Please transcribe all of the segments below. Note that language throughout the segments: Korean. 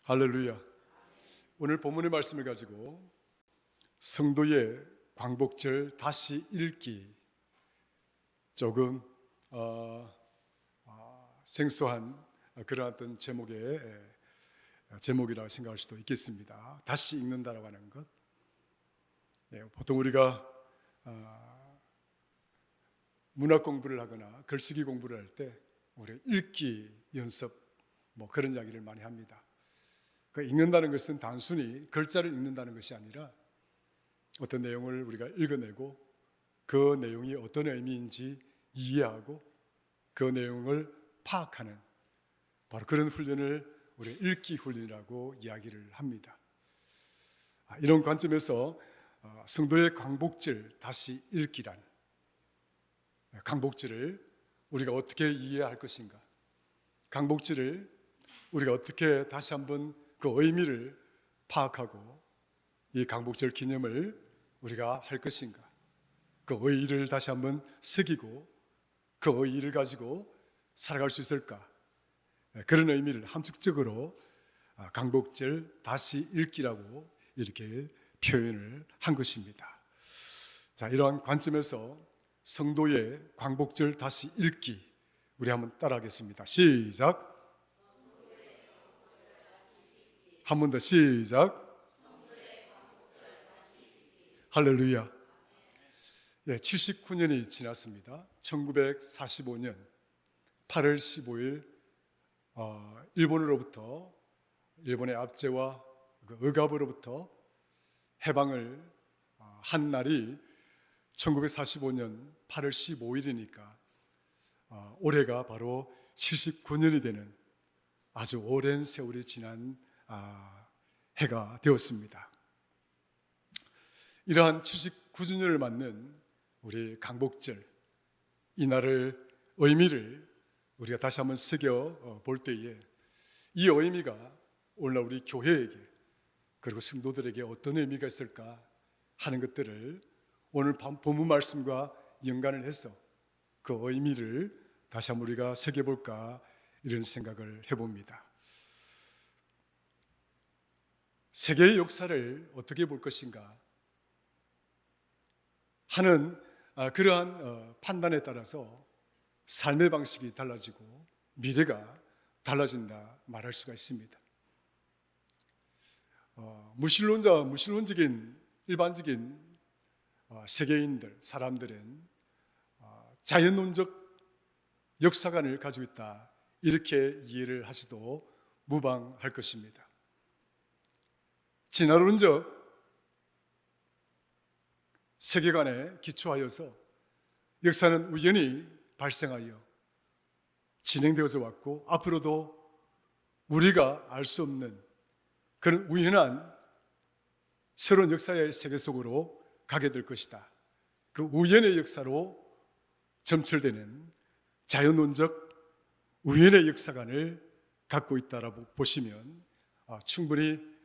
할렐루야. 오늘 본문의 말씀을 가지고 성도의 광복절 다시 읽기, 조금 생소한 그런 어떤 제목이라고 생각할 수도 있겠습니다. 다시 읽는다라고 하는 것. 보통 우리가 문학 공부를 하거나 글쓰기 공부를 할 때 우리 읽기 연습 그런 이야기를 많이 합니다. 그 읽는다는 것은 단순히 글자를 읽는다는 것이 아니라 어떤 내용을 우리가 읽어내고 그 내용이 어떤 의미인지 이해하고 그 내용을 파악하는 바로 그런 훈련을 우리 읽기 훈련이라고 이야기를 합니다. 이런 관점에서 성도의 광복절 다시 읽기란, 광복절을 우리가 어떻게 이해할 것인가, 광복절을 우리가 어떻게 다시 한번 그 의미를 파악하고 이 광복절 기념을 우리가 할 것인가, 그 의의를 다시 한번 새기고 그 의의를 가지고 살아갈 수 있을까, 그런 의미를 함축적으로 광복절 다시 읽기라고 이렇게 표현을 한 것입니다. 자, 이러한 관점에서 성도의 광복절 다시 읽기, 우리 한번 따라하겠습니다. 시작. 한 번 더 시작. 할렐루야. 79년이 지났습니다. 1945년 8월 15일 일본의 압제와 억압으로부터 해방을 한 날이 1945년 8월 15일이니까 올해가 바로 79년이 되는 아주 오랜 세월이 지난 해가 되었습니다. 이러한 79주년을 맞는 우리 광복절, 이날을 의미를 우리가 다시 한번 새겨 볼 때에 이 의미가 오늘날 우리 교회에게 그리고 성도들에게 어떤 의미가 있을까 하는 것들을 오늘 본문 말씀과 연관을 해서 그 의미를 다시 한번 우리가 새겨볼까 이런 생각을 해봅니다. 세계의 역사를 어떻게 볼 것인가 하는 그러한 판단에 따라서 삶의 방식이 달라지고 미래가 달라진다 말할 수가 있습니다. 무신론적인 일반적인 세계인들, 사람들은 자연론적 역사관을 가지고 있다 이렇게 이해를 하셔도 무방할 것입니다. 진화론적 세계관에 기초하여서 역사는 우연히 발생하여 진행되어져 왔고 앞으로도 우리가 알 수 없는 그런 우연한 새로운 역사의 세계 속으로 가게 될 것이다. 그 우연의 역사로 점철되는 자연론적 우연의 역사관을 갖고 있다라고 보시면 충분히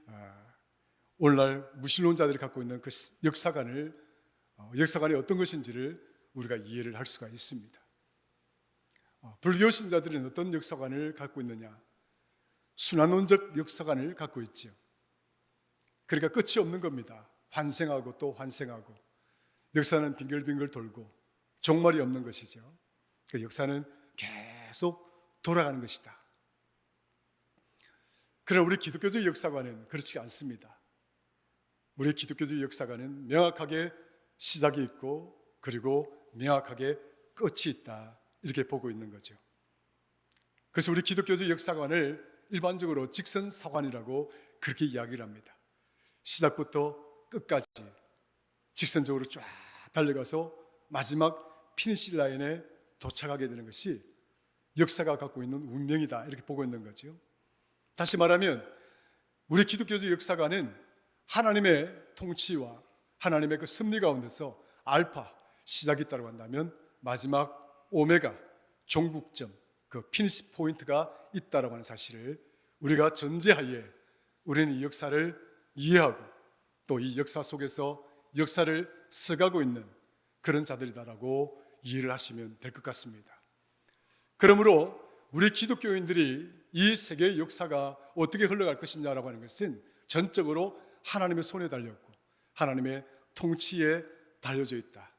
오늘날 무신론자들이 갖고 있는 그 역사관이 어떤 것인지를 우리가 이해를 할 수가 있습니다. 불교 신자들은 어떤 역사관을 갖고 있느냐? 순환론적 역사관을 갖고 있죠. 그러니까 끝이 없는 겁니다. 환생하고 또 환생하고 역사는 빙글빙글 돌고 종말이 없는 것이죠. 그 역사는 계속 돌아가는 것이다. 그러나 우리 기독교적 역사관은 그렇지 않습니다. 우리 기독교적 역사관은 명확하게 시작이 있고 그리고 명확하게 끝이 있다 이렇게 보고 있는 거죠. 그래서 우리 기독교적 역사관을 일반적으로 직선사관이라고 그렇게 이야기를 합니다. 시작부터 끝까지 직선적으로 쫙 달려가서 마지막 피니시 라인에 도착하게 되는 것이 역사가 갖고 있는 운명이다 이렇게 보고 있는 거죠. 다시 말하면 우리 기독교적 역사관은 하나님의 통치와 하나님의 그 섭리 가운데서 알파, 시작이 있다고 한다면 마지막 오메가, 종국점, 그 피니시 포인트가 있다고 하는 사실을 우리가 전제하에 우리는 이 역사를 이해하고 또 이 역사 속에서 역사를 써가고 있는 그런 자들이다라고 이해를 하시면 될 것 같습니다. 그러므로 우리 기독교인들이 이 세계의 역사가 어떻게 흘러갈 것이냐라고 하는 것은 전적으로 하나님의 손에 달렸고 하나님의 통치에 달려져 있다.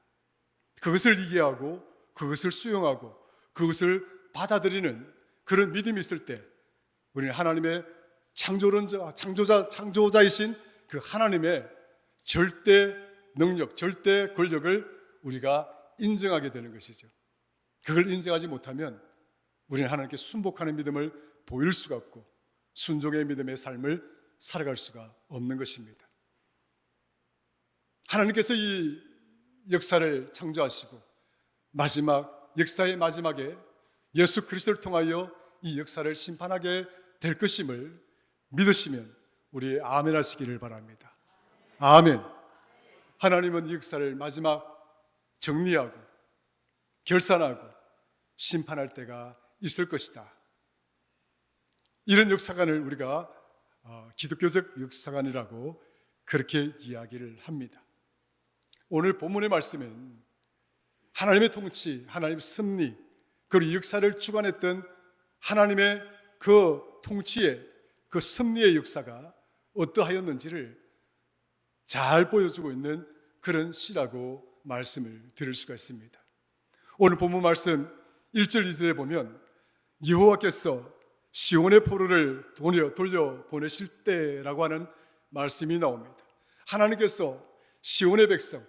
그것을 이해하고 그것을 수용하고 그것을 받아들이는 그런 믿음이 있을 때 우리는 하나님의 창조자이신 그 하나님의 절대 능력, 절대 권력을 우리가 인정하게 되는 것이죠. 그걸 인정하지 못하면 우리는 하나님께 순복하는 믿음을 보일 수가 없고 순종의 믿음의 삶을 살아갈 수가 없는 것입니다. 하나님께서 이 역사를 창조하시고 역사의 마지막에 예수 그리스도를 통하여 이 역사를 심판하게 될 것임을 믿으시면 우리 아멘 하시기를 바랍니다. 아멘. 하나님은 이 역사를 마지막 정리하고 결산하고 심판할 때가 있을 것이다. 이런 역사관을 우리가 기독교적 역사관이라고 그렇게 이야기를 합니다. 오늘 본문의 말씀은 하나님의 통치, 하나님의 섭리, 그리고 역사를 주관했던 하나님의 그 통치의 그 섭리의 역사가 어떠하였는지를 잘 보여주고 있는 그런 시라고 말씀을 드릴 수가 있습니다. 오늘 본문 말씀 1절 2절에 보면 여호와께서 시온의 포로를 돌려 보내실 때라고 하는 말씀이 나옵니다. 하나님께서 시온의 백성,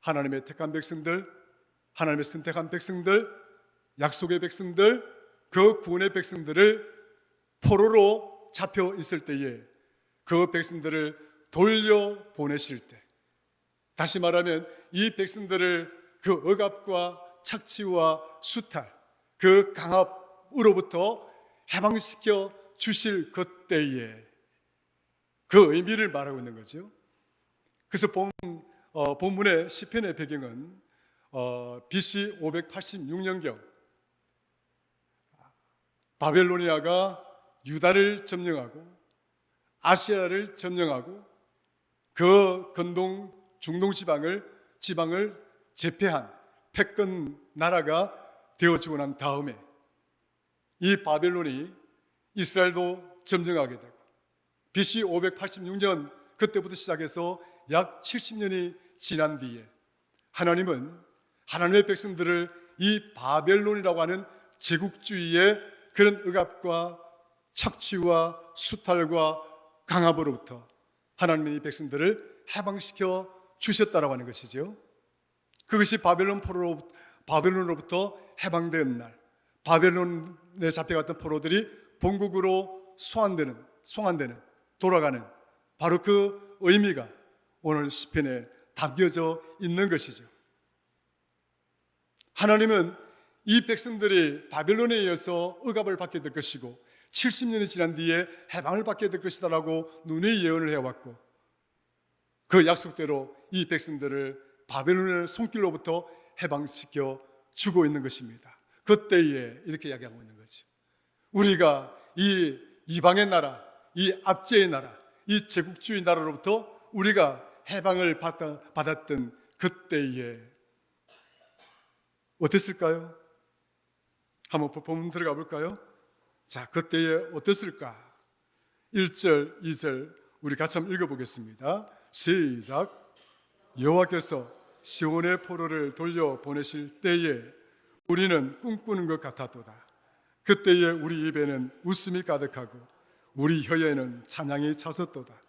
하나님의 택한 백성들, 하나님의 선택한 백성들, 약속의 백성들, 그 구원의 백성들을 포로로 잡혀 있을 때에 그 백성들을 돌려 보내실 때, 다시 말하면 이 백성들을 그 억압과 착취와 수탈, 그 강압으로부터 해방시켜 주실 그때에 그 의미를 말하고 있는 거죠. 그래서 본문의 시편의 배경은 BC 586년경 바벨로니아가 유다를 점령하고 아시아를 점령하고 그 근동 중동 지방을 제패한 패권 나라가 되어지고 난 다음에 이 바벨론이 이스라엘도 점령하게 되고 BC 586년 그때부터 시작해서 약 70년이 지난 뒤에 하나님은 하나님의 백성들을 이 바벨론이라고 하는 제국주의의 그런 억압과 착취와 수탈과 강압으로부터 하나님의 이 백성들을 해방시켜 주셨다라고 하는 것이죠. 그것이 바벨론으로부터 해방된 날, 바벨론에 잡혀갔던 포로들이 본국으로 송환되는 돌아가는 바로 그 의미가 오늘 시편에 담겨져 있는 것이죠. 하나님은 이 백성들이 바벨론에 의해서 억압을 받게 될 것이고 70년이 지난 뒤에 해방을 받게 될 것이다라고 눈의 예언을 해왔고 그 약속대로 이 백성들을 바벨론의 손길로부터 해방시켜 주고 있는 것입니다. 그때에 이렇게 이야기하고 있는 거죠. 우리가 이 이방의 나라, 이 압제의 나라, 이 제국주의 나라로부터 우리가 해방을 받았던 그때에 어땠을까요? 한번 본문 들어가 볼까요? 자, 그때에 어땠을까? 1절, 2절 우리 같이 한번 읽어보겠습니다. 시작. 여호와께서 시온의 포로를 돌려 보내실 때에 우리는 꿈꾸는 것 같았도다. 그때에 우리 입에는 웃음이 가득하고 우리 혀에는 찬양이 차섰도다.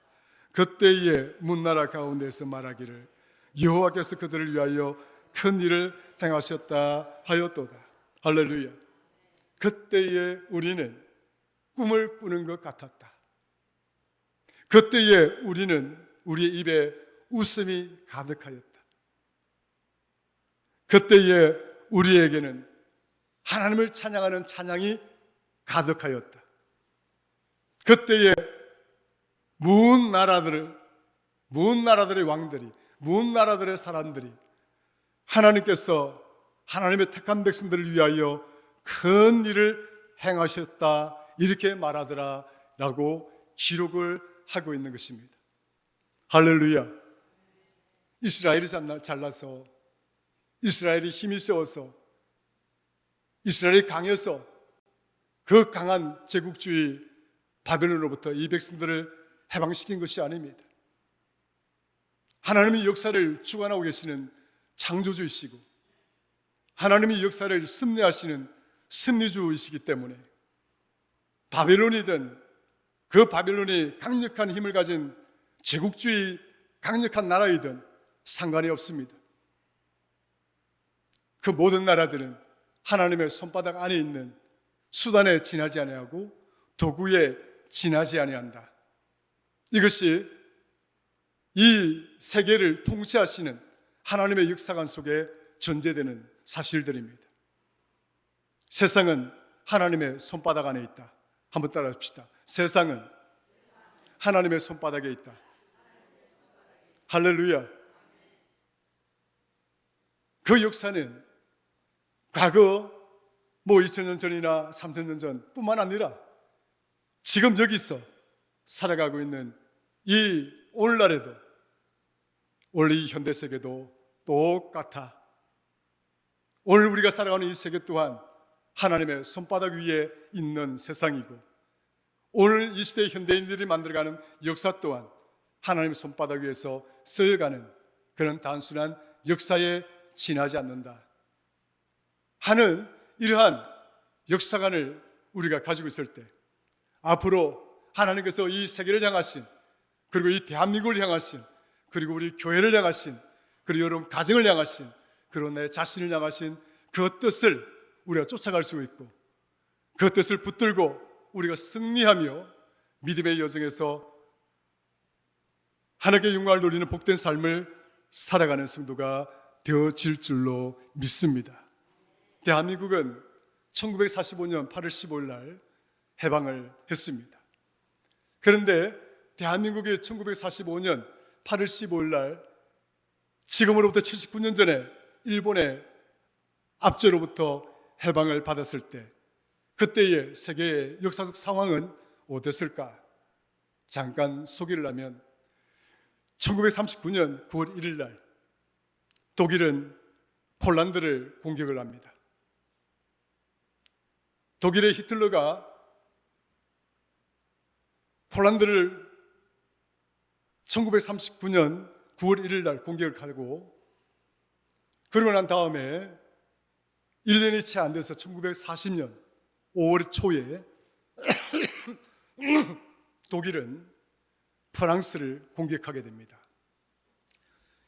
그때에 문나라 가운데서 말하기를 여호와께서 그들을 위하여 큰 일을 행하셨다 하였도다. 할렐루야. 그때에 우리는 꿈을 꾸는 것 같았다. 그때에 우리는 우리의 입에 웃음이 가득하였다. 그때에 우리에게는 하나님을 찬양하는 찬양이 가득하였다. 그때에 문 나라들의 왕들이, 문 나라들의 사람들이 하나님께서 하나님의 택한 백성들을 위하여 큰 일을 행하셨다 이렇게 말하더라 라고 기록을 하고 있는 것입니다. 할렐루야. 이스라엘이 잘나서, 이스라엘이 힘이 세워서, 이스라엘이 강해서 그 강한 제국주의 바벨론으로부터 이 백성들을 해방시킨 것이 아닙니다. 하나님이 역사를 주관하고 계시는 창조주이시고 하나님이 역사를 섭리하시는 섭리주이시기 때문에 바벨론이든 그 바벨론이 강력한 힘을 가진 제국주의 강력한 나라이든 상관이 없습니다. 그 모든 나라들은 하나님의 손바닥 안에 있는 수단에 지나지 아니하고 도구에 지나지 아니한다. 이것이 이 세계를 통치하시는 하나님의 역사관 속에 전제되는 사실들입니다. 세상은 하나님의 손바닥 안에 있다. 한번 따라 합시다. 세상은 하나님의 손바닥에 있다. 할렐루야. 그 역사는 과거 2000년 전이나 3000년 전 뿐만 아니라 지금 여기서 살아가고 있는 이 오늘날에도 오늘 이 현대세계도 똑같아. 오늘 우리가 살아가는 이 세계 또한 하나님의 손바닥 위에 있는 세상이고 오늘 이 시대의 현대인들이 만들어가는 역사 또한 하나님의 손바닥 위에서 쓰여가는 그런 단순한 역사에 지나지 않는다 하는 이러한 역사관을 우리가 가지고 있을 때 앞으로 하나님께서 이 세계를 향하신 그리고 이 대한민국을 향하신 그리고 우리 교회를 향하신 그리고 여러분 가정을 향하신 그리고 내 자신을 향하신 그 뜻을 우리가 쫓아갈 수 있고 그 뜻을 붙들고 우리가 승리하며 믿음의 여정에서 하나님께 영광을 돌리는 복된 삶을 살아가는 성도가 되어질 줄로 믿습니다. 대한민국은 1945년 8월 15일 날 해방을 했습니다. 그런데 대한민국이 1945년 8월 15일 날 지금으로부터 79년 전에 일본의 압제로부터 해방을 받았을 때 그때의 세계의 역사적 상황은 어땠을까? 잠깐 소개를 하면 1939년 9월 1일 날 독일은 폴란드를 공격을 합니다. 독일의 히틀러가 폴란드를 1939년 9월 1일 날 공격을 하고 그러고 난 다음에 1년이 채 안 돼서 1940년 5월 초에 독일은 프랑스를 공격하게 됩니다.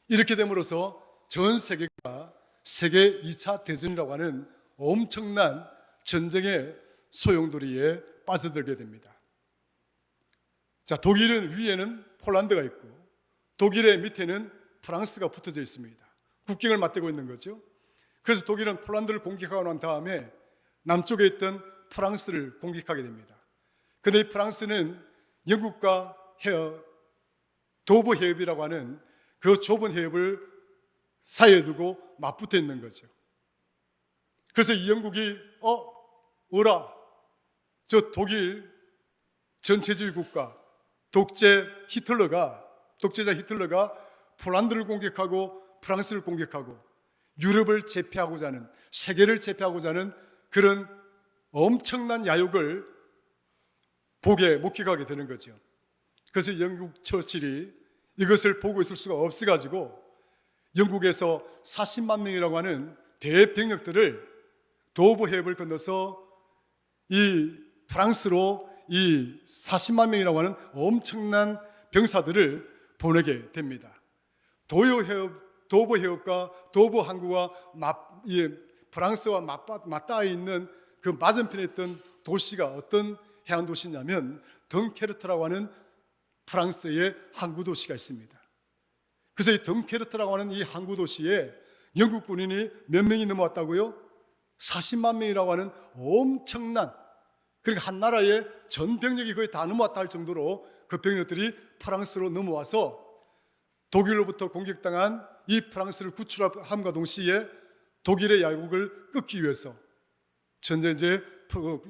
이렇게 됨으로써 전 세계가 세계 2차 대전이라고 하는 엄청난 전쟁의 소용돌이에 빠져들게 됩니다. 자, 독일은 위에는 폴란드가 있고 독일의 밑에는 프랑스가 붙어져 있습니다. 국경을 맞대고 있는 거죠. 그래서 독일은 폴란드를 공격하고 난 다음에 남쪽에 있던 프랑스를 공격하게 됩니다. 그런데 이 프랑스는 영국과 도브 해협이라고 하는 그 좁은 해협을 사이에 두고 맞붙어 있는 거죠. 그래서 이 영국이 저 독일 전체주의 국가 독재자 히틀러가 폴란드를 공격하고 프랑스를 공격하고 유럽을 제패하고자 하는 세계를 제패하고자 하는 그런 엄청난 야욕을 목격하게 되는 거죠. 그래서 영국 처칠이 이것을 보고 있을 수가 없어가지고 영국에서 40만 명이라고 하는 대병력들을 도브 해협을 건너서 이 프랑스로 이 40만 명이라고 하는 엄청난 병사들을 보내게 됩니다. 도브 해협과 도브 항구가 프랑스와 맞닿아 있는 그 맞은편에 있던 도시가 어떤 해안 도시냐면 덩케르트라고 하는 프랑스의 항구 도시가 있습니다. 그래서 이 덩케르트라고 하는 이 항구 도시에 영국 군인이 몇 명이 넘어왔다고요? 40만 명이라고 하는 엄청난, 그러니까 한 나라의 전 병력이 거의 다 넘어왔다 할 정도로 그 병력들이 프랑스로 넘어와서 독일로부터 공격당한 이 프랑스를 구출함과 동시에 독일의 야욕을 끊기 위해서 전쟁에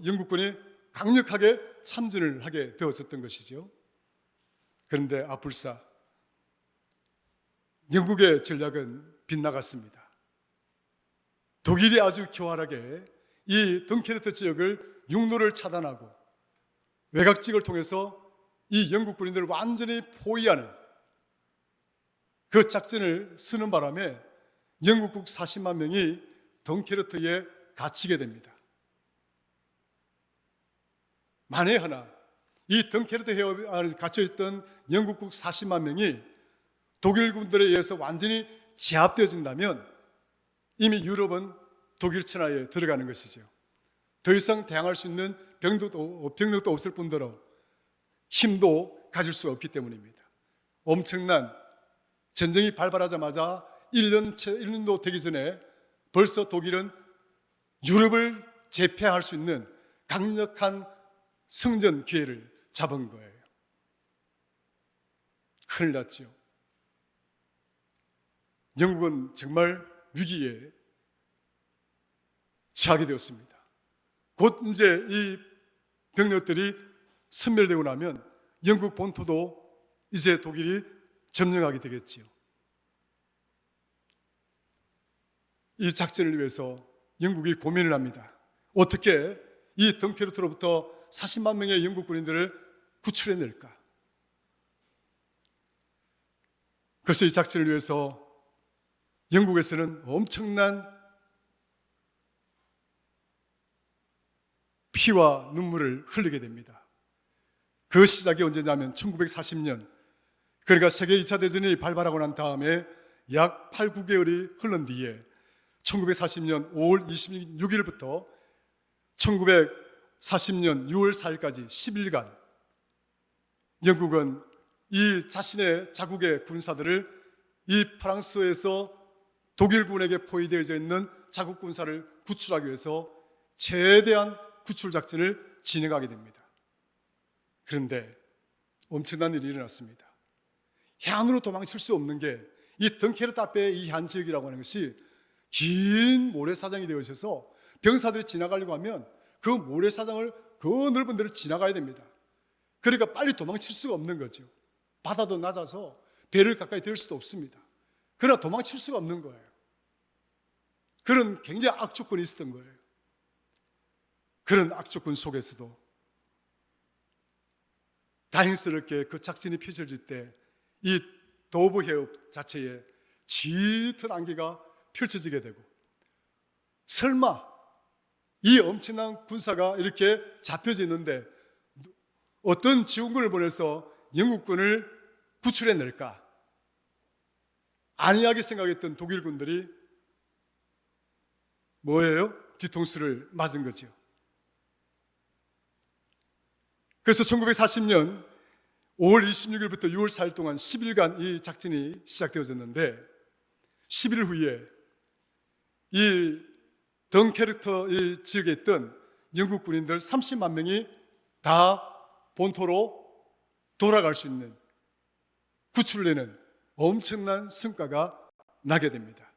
영국군이 강력하게 참전을 하게 되었었던 것이죠. 그런데 아불사 영국의 전략은 빗나갔습니다. 독일이 아주 교활하게 이 덩케르트 지역을 육로를 차단하고 외곽지역을 통해서 이 영국 군인들을 완전히 포위하는 그 작전을 쓰는 바람에 영국국 40만 명이 덩케르트에 갇히게 됩니다. 만에 하나 이 덩케르트 해협에 갇혀있던 영국국 40만 명이 독일 군들에 의해서 완전히 제압되어진다면 이미 유럽은 독일 천하에 들어가는 것이죠. 더 이상 대항할 수 있는 병력도 없을 뿐더러 힘도 가질 수가 없기 때문입니다. 엄청난 전쟁이 발발하자마자 1년도 되기 전에 벌써 독일은 유럽을 제패할 수 있는 강력한 성전 기회를 잡은 거예요. 큰일 났죠. 영국은 정말 위기에 처하게 되었습니다. 곧 이제 이 병력들이 섬멸되고 나면 영국 본토도 이제 독일이 점령하게 되겠지요. 이 작전을 위해서 영국이 고민을 합니다. 어떻게 이 덩케르트로부터 40만 명의 영국 군인들을 구출해낼까? 그래서 이 작전을 위해서 영국에서는 엄청난 피와 눈물을 흘리게 됩니다. 그 시작이 언제냐면 1940년, 그러니까 세계 2차 대전이 발발하고 난 다음에 약 8, 9개월이 흐른 뒤에 1940년 5월 26일부터 1940년 6월 4일까지 10일간 영국은 이 자신의 자국의 군사들을 이 프랑스에서 독일군에게 포위되어져 있는 자국 군사를 구출하기 위해서 최대한 구출 작전을 진행하게 됩니다. 그런데 엄청난 일이 일어났습니다. 해안으로 도망칠 수 없는 게 이 덩케르트 앞에 이 한 지역이라고 하는 것이 긴 모래사장이 되어 있어서 병사들이 지나가려고 하면 그 모래사장을 그 넓은 데를 지나가야 됩니다. 그러니까 빨리 도망칠 수가 없는 거죠. 바다도 낮아서 배를 가까이 댈 수도 없습니다. 그러나 도망칠 수가 없는 거예요. 그런 굉장히 악조건이 있었던 거예요. 그런 악조건 속에서도 다행스럽게 그 작전이 펼쳐질 때 이 도브 해협 자체에 짙은 안개가 펼쳐지게 되고, 설마 이 엄청난 군사가 이렇게 잡혀져 있는데 어떤 지원군을 보내서 영국군을 구출해낼까? 안이하게 생각했던 독일군들이 뭐예요? 뒤통수를 맞은 거죠. 그래서 1940년 5월 26일부터 6월 4일 동안 10일간 이 작전이 시작되어졌는데, 10일 후에 이 덩케르트 이 지역에 있던 영국 군인들 30만 명이 다 본토로 돌아갈 수 있는, 구출되는 엄청난 성과가 나게 됩니다.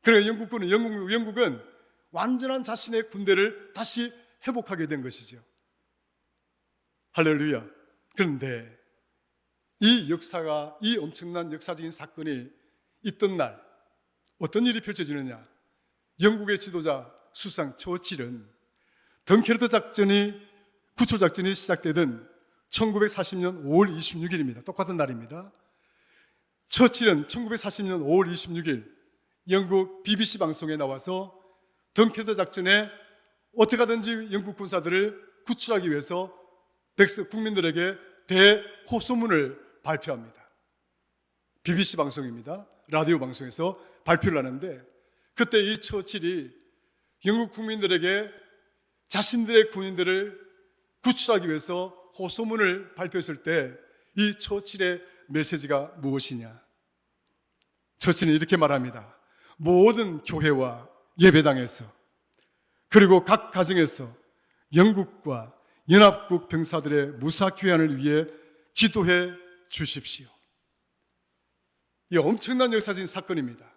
그래서 영국은 완전한 자신의 군대를 다시 회복하게 된 것이죠. 할렐루야. 그런데 이 역사가, 이 엄청난 역사적인 사건이 있던 날 어떤 일이 펼쳐지느냐? 영국의 지도자 수상 처칠은 덩케르트 구출 작전이 시작되던 1940년 5월 26일입니다. 똑같은 날입니다. 처칠은 1940년 5월 26일 영국 BBC 방송에 나와서 덩케르트 작전에 어떻게 하든지 영국 군사들을 구출하기 위해서 국민들에게 대호소문을 발표합니다. BBC 방송입니다. 라디오 방송에서 발표를 하는데, 그때 이 처칠이 영국 국민들에게 자신들의 군인들을 구출하기 위해서 호소문을 발표했을 때 이 처칠의 메시지가 무엇이냐? 처칠은 이렇게 말합니다. 모든 교회와 예배당에서, 그리고 각 가정에서 영국과 연합국 병사들의 무사 귀환을 위해 기도해 주십시오. 이 엄청난 역사적인 사건입니다.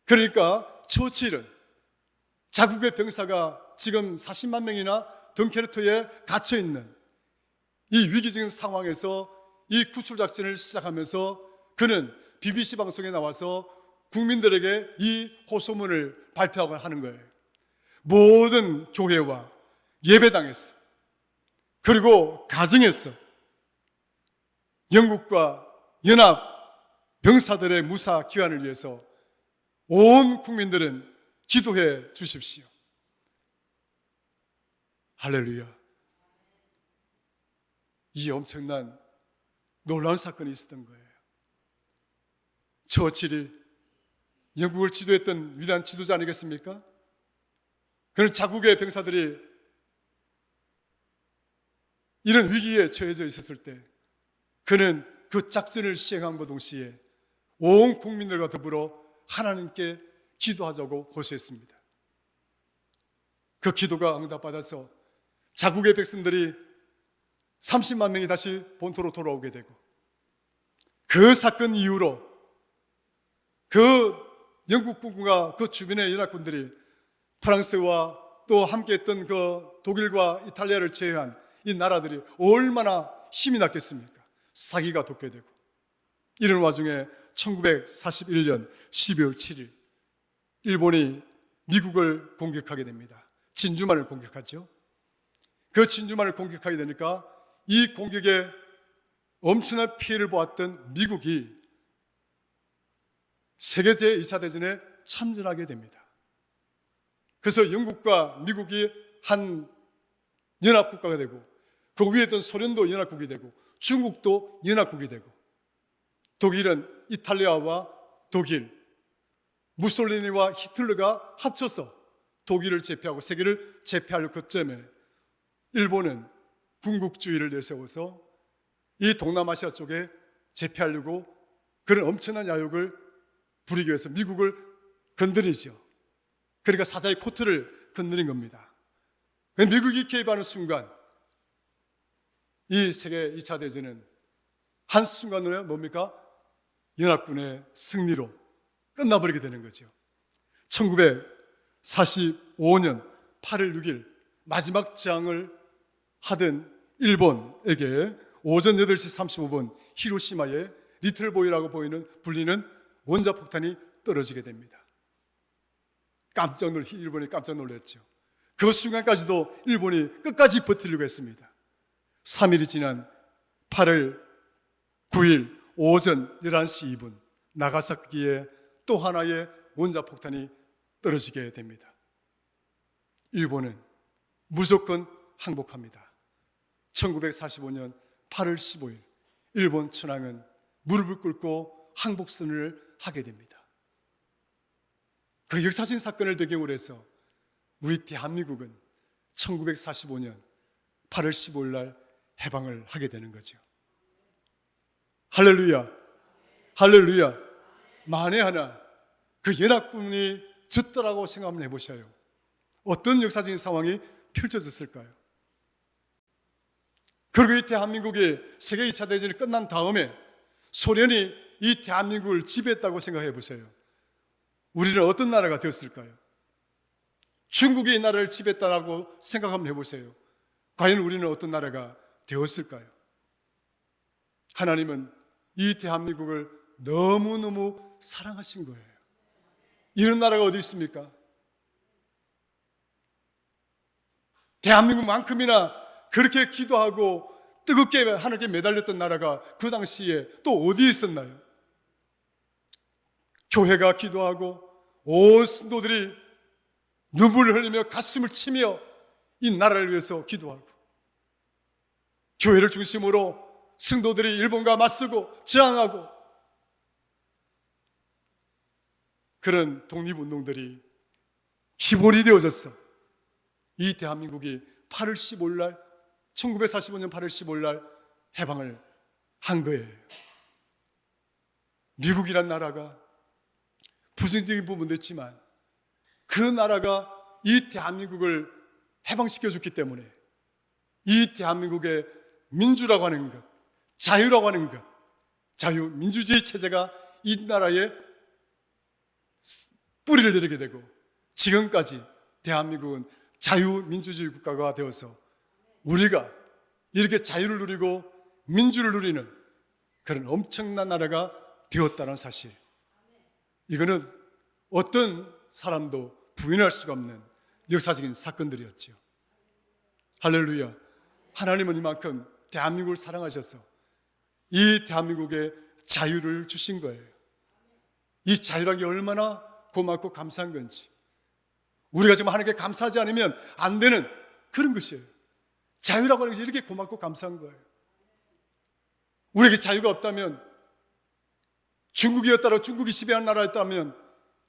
그러니까 처칠은 자국의 병사가 지금 40만 명이나 덩케르트에 갇혀있는 이 위기적인 상황에서 이 구출 작전을 시작하면서 그는 BBC 방송에 나와서 국민들에게 이 호소문을 발표하고 하는 거예요. 모든 교회와 예배당에서, 그리고 가정에서 영국과 연합 병사들의 무사 귀환을 위해서 온 국민들은 기도해 주십시오. 할렐루야. 이 엄청난 놀라운 사건이 있었던 거예요. 처칠이 영국을 지도했던 위대한 지도자 아니겠습니까? 그는 자국의 병사들이 이런 위기에 처해져 있었을 때 그는 그 작전을 시행함과 동시에 온 국민들과 더불어 하나님께 기도하자고 호소했습니다. 그 기도가 응답받아서 자국의 백성들이 30만 명이 다시 본토로 돌아오게 되고, 그 사건 이후로 그 영국 군과 그 주변의 연합군들이 프랑스와 또 함께했던 그 독일과 이탈리아를 제외한 이 나라들이 얼마나 힘이 났겠습니까? 사기가 돋게 되고, 이런 와중에 1941년 12월 7일 일본이 미국을 공격하게 됩니다. 진주만을 공격하죠. 그 진주만을 공격하게 되니까 이 공격에 엄청난 피해를 보았던 미국이 세계 제2차 대전에 참전하게 됩니다. 그래서 영국과 미국이 한 연합국가가 되고, 그 위에 있던 소련도 연합국이 되고, 중국도 연합국이 되고, 독일은 이탈리아와 독일, 무솔리니와 히틀러가 합쳐서 독일을 제패하고 세계를 제패할 그점에 일본은 군국주의를 내세워서 이 동남아시아 쪽에 제패하려고 그런 엄청난 야욕을 부리기 위해서 미국을 건드리죠. 그러니까 사자의 코트를 건드린 겁니다. 미국이 개입하는 순간 이 세계 2차 대전은 한순간으로 뭡니까? 연합군의 승리로 끝나버리게 되는 거죠. 1945년 8월 6일 마지막 저항을 하던 일본에게 오전 8시 35분 히로시마에 리틀보이라고 불리는 원자폭탄이 떨어지게 됩니다. 일본이 깜짝 놀랐죠. 그 순간까지도 일본이 끝까지 버티려고 했습니다. 3일이 지난 8월 9일 오전 11시 2분 나가사키에 또 하나의 원자폭탄이 떨어지게 됩니다. 일본은 무조건 항복합니다. 1945년 8월 15일 일본 천황은 무릎을 꿇고 항복선언을 하게 됩니다. 그 역사적인 사건을 배경으로 해서 우리 대한민국은 1945년 8월 15일 날 해방을 하게 되는 거죠. 할렐루야, 할렐루야. 만에 하나 그 연합군이 졌더라고 생각 한번 해보셔요. 어떤 역사적인 상황이 펼쳐졌을까요? 그리고 이 대한민국이 세계 2차 대전이 끝난 다음에 소련이 이 대한민국을 지배했다고 생각해 보세요. 우리는 어떤 나라가 되었을까요? 중국이 이 나라를 지배했다고 생각 한번 해보세요. 과연 우리는 어떤 나라가 되었을까요? 하나님은 이 대한민국을 너무너무 사랑하신 거예요. 이런 나라가 어디 있습니까? 대한민국만큼이나 그렇게 기도하고 뜨겁게 하나님께 매달렸던 나라가 그 당시에 또 어디에 있었나요? 교회가 기도하고 온 성도들이 눈물을 흘리며 가슴을 치며 이 나라를 위해서 기도하고, 교회를 중심으로 성도들이 일본과 맞서고 저항하고, 그런 독립운동들이 기본이 되어졌어. 이 대한민국이 8월 15일 날 1945년 8월 15일 날 해방을 한 거예요. 미국이란 나라가 부정적인 부분도 있지만 그 나라가 이 대한민국을 해방시켜줬기 때문에 이 대한민국의 민주라고 하는 것, 자유라고 하는 것, 자유민주주의 체제가 이 나라에 뿌리를 내리게 되고, 지금까지 대한민국은 자유민주주의 국가가 되어서 우리가 이렇게 자유를 누리고 민주를 누리는 그런 엄청난 나라가 되었다는 사실, 이거는 어떤 사람도 부인할 수가 없는 역사적인 사건들이었죠. 할렐루야. 하나님은 이만큼 대한민국을 사랑하셔서 이 대한민국에 자유를 주신 거예요. 이 자유란 게 얼마나 고맙고 감사한 건지, 우리가 지금 하나님께 감사하지 않으면 안 되는 그런 것이에요. 자유라고 하는 것이 이렇게 고맙고 감사한 거예요. 우리에게 자유가 없다면, 중국이었다고 중국이 지배한 나라였다면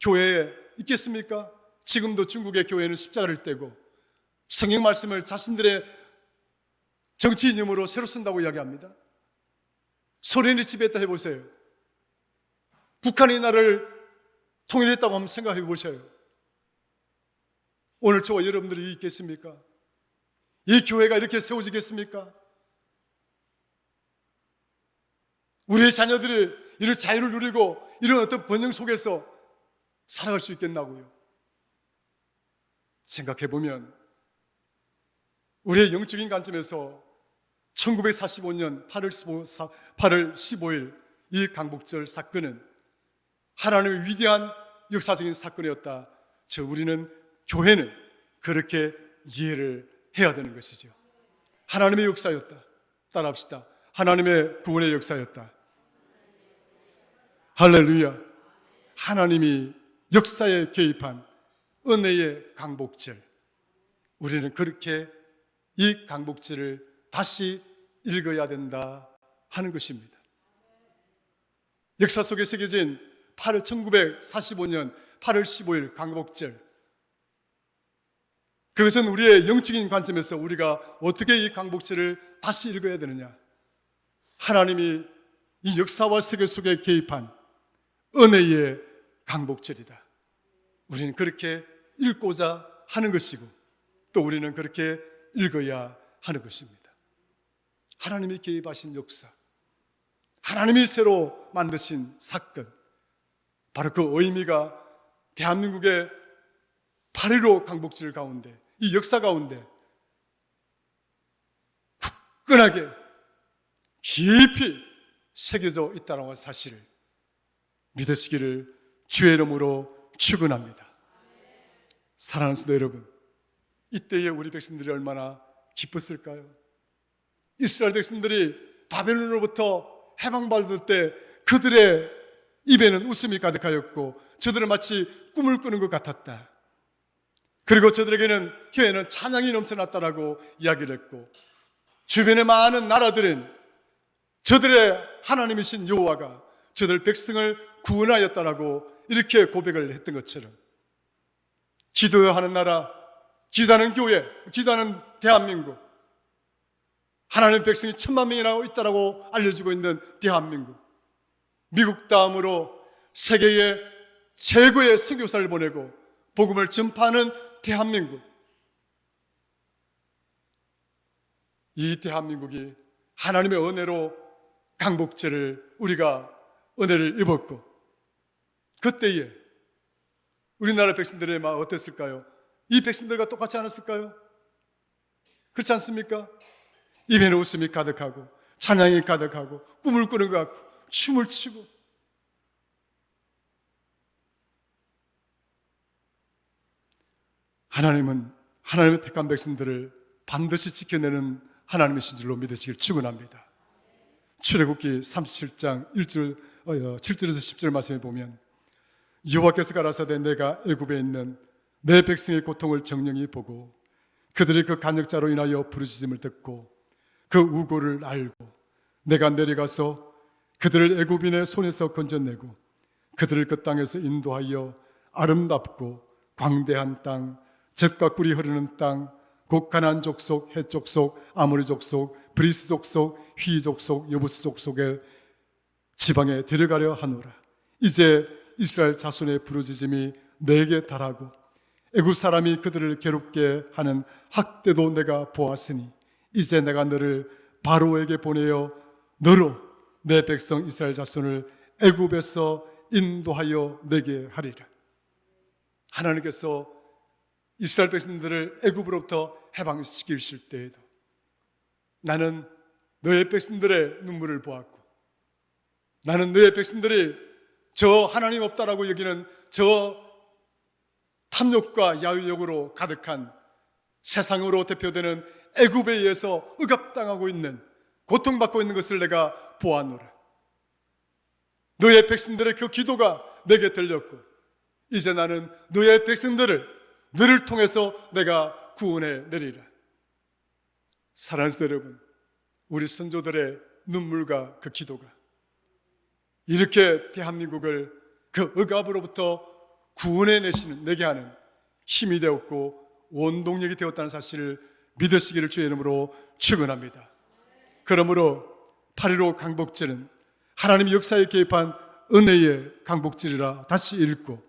교회에 있겠습니까? 지금도 중국의 교회는 십자가를 떼고 성경 말씀을 자신들의 정치 이념으로 새로 쓴다고 이야기합니다. 소련이 지배했다 해보세요. 북한이 나라를 통일했다고 한번 생각해 보세요. 오늘 저와 여러분들이 있겠습니까? 이 교회가 이렇게 세워지겠습니까? 우리의 자녀들이 이런 자유를 누리고 이런 어떤 번영 속에서 살아갈 수 있겠나고요? 생각해 보면 우리의 영적인 관점에서 1945년 8월 15일 이 강복절 사건은 하나님의 위대한 역사적인 사건이었다. 우리는 교회는 그렇게 이해를 해야 되는 것이죠. 하나님의 역사였다. 따라합시다. 하나님의 구원의 역사였다. 할렐루야. 하나님이 역사에 개입한 은혜의 강복절, 우리는 그렇게 이 강복절을 다시 읽어야 된다 하는 것입니다. 역사 속에 새겨진 1945년 8월 15일 강복절, 그것은 우리의 영적인 관점에서 우리가 어떻게 이 강복절을 다시 읽어야 되느냐, 하나님이 이 역사와 세계 속에 개입한 은혜의 강복절이다. 우리는 그렇게 읽고자 하는 것이고, 또 우리는 그렇게 읽어야 하는 것입니다. 하나님이 개입하신 역사, 하나님이 새로 만드신 사건, 바로 그 의미가 대한민국의 8.15 강복절 가운데, 이 역사 가운데 굳건하게 깊이 새겨져 있다는 사실을 믿으시기를 주의 이름으로 축원합니다. 사랑하는 성도 여러분, 이때에 우리 백성들이 얼마나 기뻤을까요? 이스라엘 백성들이 바벨론으로부터 해방받을 때 그들의 입에는 웃음이 가득하였고 저들은 마치 꿈을 꾸는 것 같았다. 그리고 저들에게는 혀에는 찬양이 넘쳐났다라고 이야기를 했고, 주변의 많은 나라들은 저들의 하나님이신 여호와가 저들 백성을 구원하였다라고 이렇게 고백을 했던 것처럼, 기도하는 나라, 기도하는 교회, 기도하는 대한민국, 하나님 백성이 1,000만 명이나 있다라고 알려지고 있는 대한민국, 미국 다음으로 세계의 최고의 선교사를 보내고 복음을 전파하는 대한민국, 이 대한민국이 하나님의 은혜로 강복절을 우리가 은혜를 입었고, 그때에 우리나라 백성들의 마음 어땠을까요? 이 백성들과 똑같지 않았을까요? 그렇지 않습니까? 입에는 웃음이 가득하고 찬양이 가득하고 꿈을 꾸는 것 같고 춤을 추고, 하나님은 하나님의 택한 백성들을 반드시 지켜내는 하나님이신 줄로 믿으시길 축원합니다. 출애굽기 37장 7절에서 10절 말씀에 보면, 여호와께서 가라사대 내가 애굽에 있는 내 백성의 고통을 정령히 보고 그들이 그 간역자로 인하여 부르짖음을 듣고 그 우고를 알고 내가 내려가서 그들을 애굽인의 손에서 건져내고 그들을 그 땅에서 인도하여 아름답고 광대한 땅, 젖과 꿀이 흐르는 땅, 곧 가나안 족속, 헷 족속, 아모리 족속, 브리스 족속, 휘 족속, 여부스 족속의 지방에 데려가려 하노라. 이제 이스라엘 자손의 부르짖음이 내게 달하고 애굽 사람이 그들을 괴롭게 하는 학대도 내가 보았으니 이제 내가 너를 바로에게 보내어 너로 내 백성 이스라엘 자손을 애굽에서 인도하여 내게 하리라. 하나님께서 이스라엘 백성들을 애굽으로부터 해방시키실 때에도 나는 너의 백성들의 눈물을 보았고, 나는 너의 백성들이 저 하나님 없다라고 여기는 저 탐욕과 야유욕으로 가득한 세상으로 대표되는 애굽에 의해서 억압당하고 있는, 고통받고 있는 것을 내가 보았노라. 너의 백성들의 그 기도가 내게 들렸고 이제 나는 너의 백성들을 너를 통해서 내가 구원해 내리라. 사랑하는 성도 여러분, 우리 선조들의 눈물과 그 기도가 이렇게 대한민국을 그 억압으로부터 구원해 내게 하는 힘이 되었고 원동력이 되었다는 사실을 믿으시기를 주의 이름으로 축원합니다. 그러므로 8.15 강복절은 하나님의 역사에 개입한 은혜의 강복절이라 다시 읽고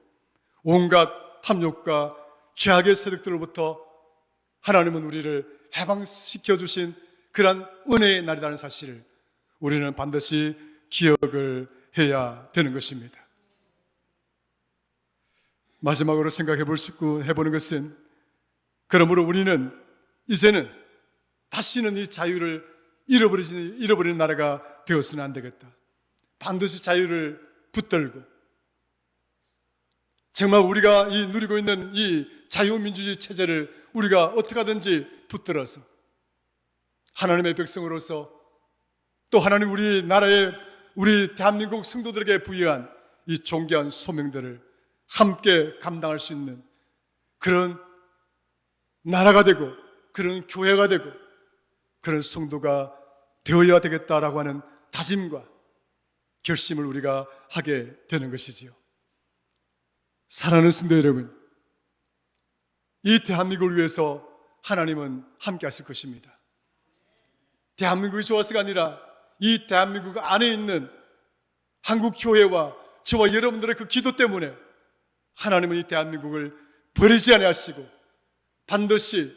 온갖 탐욕과 죄악의 세력들로부터 하나님은 우리를 해방시켜 주신 그러한 은혜의 날이라는 사실을 우리는 반드시 기억을 해야 되는 것입니다. 마지막으로 해보는 것은, 그러므로 우리는 이제는 다시는 이 자유를 잃어버리는 나라가 되어서는 안 되겠다. 반드시 자유를 붙들고 정말 우리가 누리고 있는 이 자유민주주의 체제를 우리가 어떻게 하든지 붙들어서 하나님의 백성으로서 또 하나님 우리 대한민국 성도들에게 부여한 이 존귀한 소명들을 함께 감당할 수 있는 그런 나라가 되고 그런 교회가 되고 그런 성도가 되어야 되겠다라고 하는 다짐과 결심을 우리가 하게 되는 것이지요. 사랑하는 성도 여러분, 이 대한민국을 위해서 하나님은 함께 하실 것입니다. 대한민국이 좋아서가 아니라 이 대한민국 안에 있는 한국 교회와 저와 여러분들의 그 기도 때문에 하나님은 이 대한민국을 버리지 아니하시고 반드시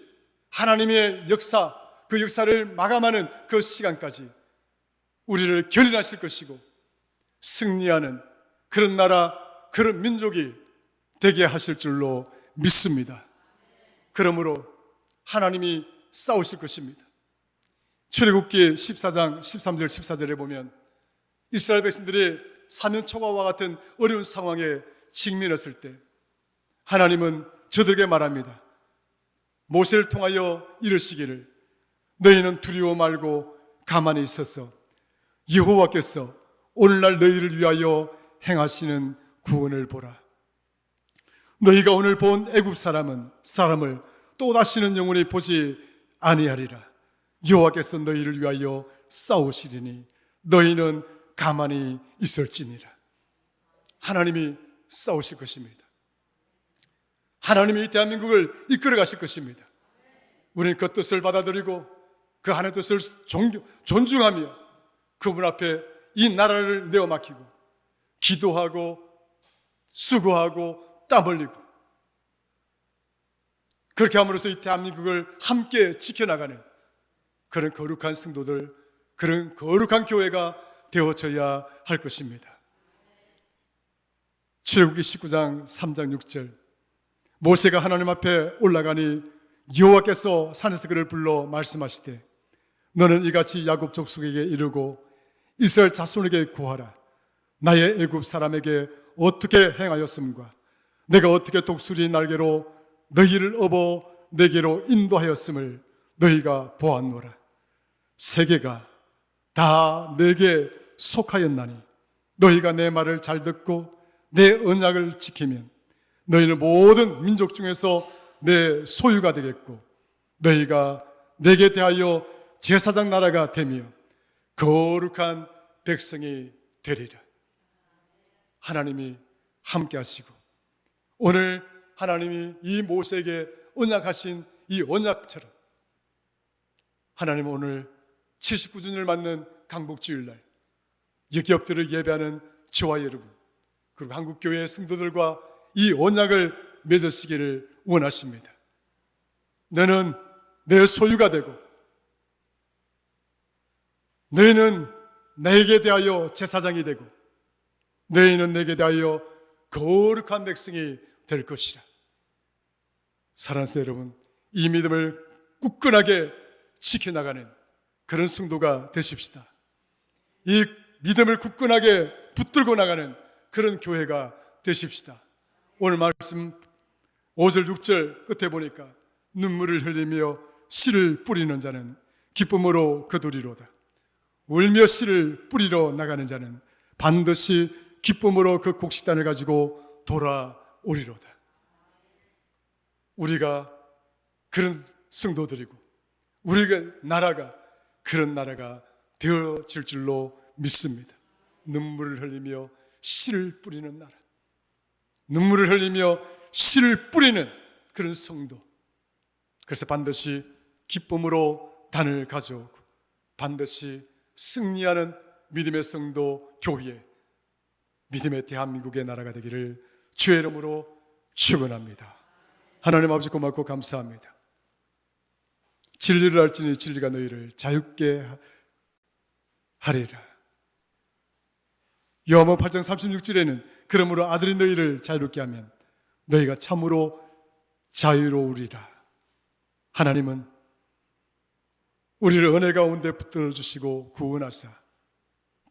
하나님의 역사, 그 역사를 마감하는 그 시간까지 우리를 견인하실 것이고 승리하는 그런 나라, 그런 민족이 되게 하실 줄로 믿습니다. 그러므로 하나님이 싸우실 것입니다. 출애굽기 14장 13절 14절에 보면 이스라엘 백성들이 사면초가와 같은 어려운 상황에 직면했을 때 하나님은 저들에게 말합니다. 모세를 통하여 이르시기를 너희는 두려워 말고 가만히 있어서 여호와께서 오늘날 너희를 위하여 행하시는 구원을 보라. 너희가 오늘 본 애굽 사람을 또 다시는 영원히 보지 아니하리라. 여호와께서 너희를 위하여 싸우시리니 너희는 가만히 있을지니라. 하나님이 싸우실 것입니다. 하나님이 이 대한민국을 이끌어 가실 것입니다. 우리는 그 뜻을 받아들이고 그 하나님의 뜻을 존중하며 그분 앞에 이 나라를 내어 맡기고 기도하고 수고하고 땀 흘리고 그렇게 함으로써 이 대한민국을 함께 지켜나가는 그런 거룩한 성도들, 그런 거룩한 교회가 되어져야 할 것입니다. 출애굽기 19장 3장 6절 모세가 하나님 앞에 올라가니 여호와께서 산에서 그를 불러 말씀하시되 너는 이같이 야곱 족속에게 이르고 이스라엘 자손에게 구하라. 나의 애굽 사람에게 어떻게 행하였음과 내가 어떻게 독수리 날개로 너희를 업어 내게로 인도하였음을 너희가 보았노라. 세계가 다 내게 속하였나니 너희가 내 말을 잘 듣고 내 언약을 지키면 너희는 모든 민족 중에서 내 소유가 되겠고 너희가 내게 대하여 제사장 나라가 되며 거룩한 백성이 되리라. 하나님이 함께 하시고 오늘 하나님이 이 모세에게 언약하신 이 언약처럼 하나님은 오늘 79주년을 맞는 강복주일날 여기 엎드려 예배하는 저와 여러분 그리고 한국교회의 성도들과 이 언약을 맺으시기를 원하십니다. 너는 내 소유가 되고 너희는 내게 대하여 제사장이 되고 너희는 내게 대하여 거룩한 백성이 될 것이라. 사랑하는 성도 여러분, 이 믿음을 굳건하게 지켜나가는 그런 성도가 되십시다. 이 믿음을 굳건하게 붙들고 나가는 그런 교회가 되십시다. 오늘 말씀 5절 6절 끝에 보니까 눈물을 흘리며 씨를 뿌리는 자는 기쁨으로 거두리로다. 울며 씨를 뿌리러 나가는 자는 반드시 기쁨으로 그 곡식단을 가지고 돌아오리로다. 우리가 그런 성도들이고 우리가 나라가 그런 나라가 되어질 줄로 믿습니다. 눈물을 흘리며 씨를 뿌리는 나라, 눈물을 흘리며 씨를 뿌리는 그런 성도. 그래서 반드시 기쁨으로 단을 가져오고 반드시 승리하는 믿음의 성도 교회, 믿음의 대한민국의 나라가 되기를 주의 이름으로 축원합니다. 하나님 아버지 고맙고 감사합니다. 진리를 알지니 진리가 너희를 자유케 하리라. 요한복음 8장 36절에는 그러므로 아들이 너희를 자유롭게 하면 너희가 참으로 자유로우리라. 하나님은 우리를 은혜 가운데 붙들어 주시고 구원하사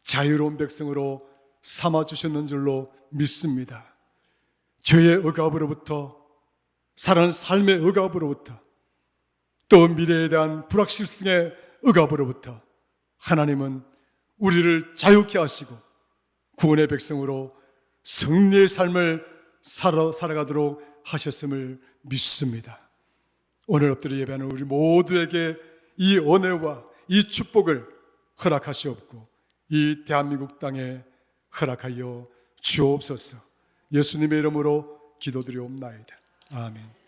자유로운 백성으로 삼아 주셨는 줄로 믿습니다. 죄의 억압으로부터, 살아가는 삶의 억압으로부터, 또 미래에 대한 불확실성의 억압으로부터 하나님은 우리를 자유케 하시고 구원의 백성으로 승리의 삶을 살아가도록 하셨음을 믿습니다. 오늘 엎드려 예배하는 우리 모두에게 이 은혜와 이 축복을 허락하시옵고 이 대한민국 땅에 허락하여 주옵소서. 예수님의 이름으로 기도드리옵나이다. 아멘.